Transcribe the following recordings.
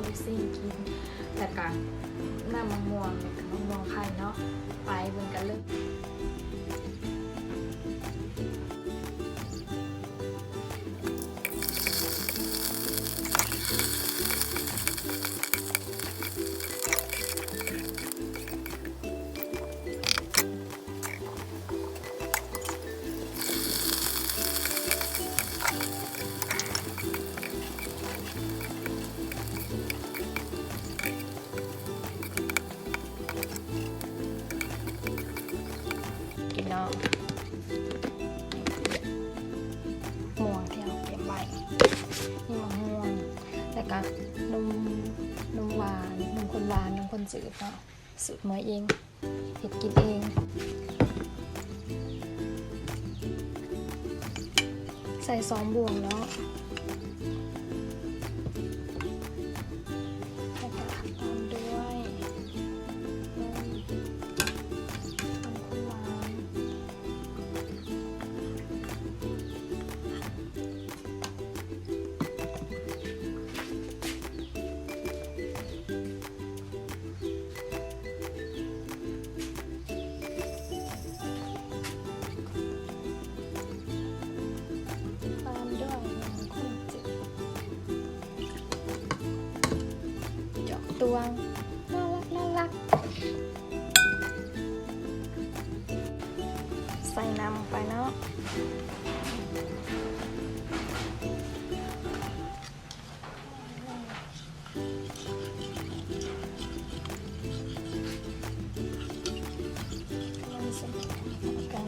ลูกซีนกินแต่กะน้ำมะม่วงกับมะม่วงไข่เนาะไปเบิ่งกันเลยกินเนาะม่วงที่เราเก็บไว้นี่มะม่วงแล้วก็นมหวานนมข้นหวานนมข้นจืดเนาะสูตรเมื่อเองเฮ็ดกินเองใส่2 บวงเนาะแล้วก็ตามด้วยนมข้นหวานตามด้วยนมข้นจืดดอกตวงน่ารักใส่น้ำไปเนาะมันจะกัน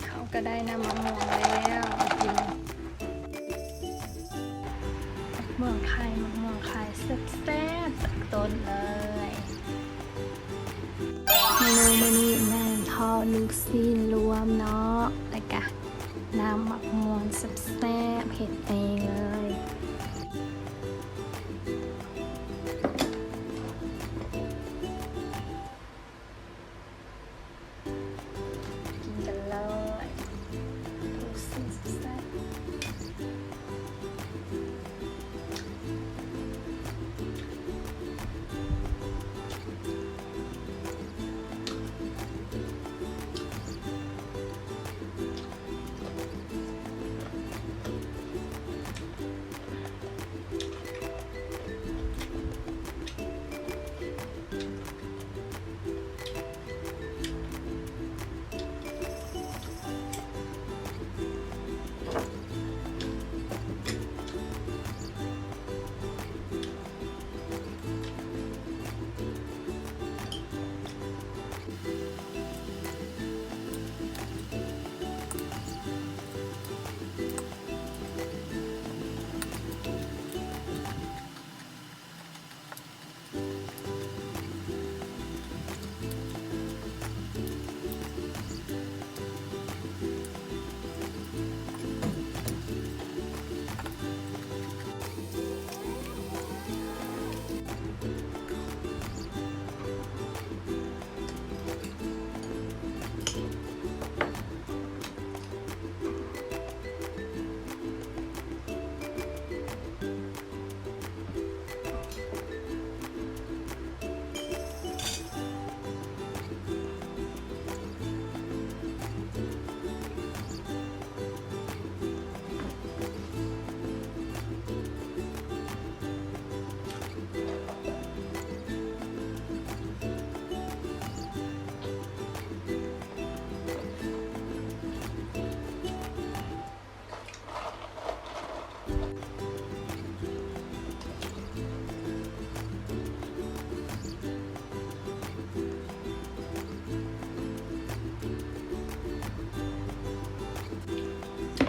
เขาก็ได้น้ำมะม่วงแล้วเอากินมะม่วงไข่แซ่บๆจากต้นเลยเมนูมื้อนี้แม่ทอดลูกซีนรวมเนาะแล้วก็น้ำมะม่วงแซ่บๆเฮ็ดเองเลยกินกันเลยลูกซีนแซ่บ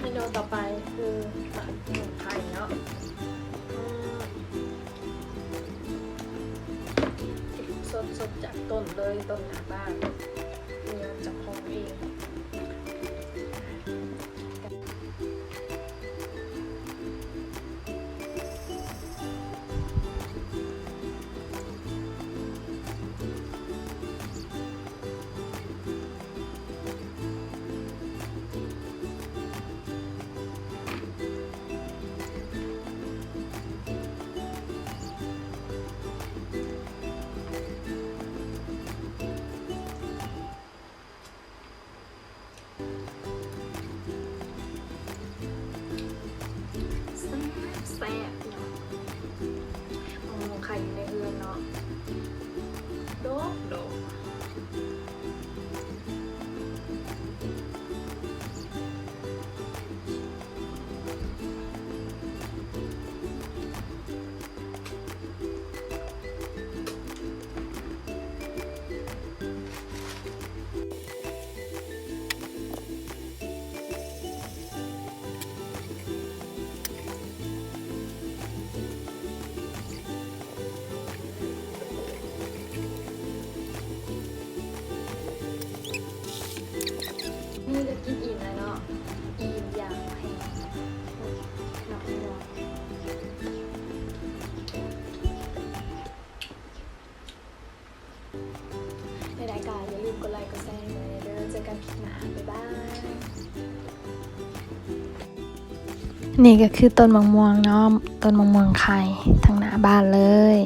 เมนูต่อไปคือผัดหมูไข่เนาะสดจากต้นเลยต้นหน้าบ้านเนื้อจากของเอง นี่ก็คือต้นมะม่วงเนาะต้นมะม่วงไข่ทางหน้าบ้านเลย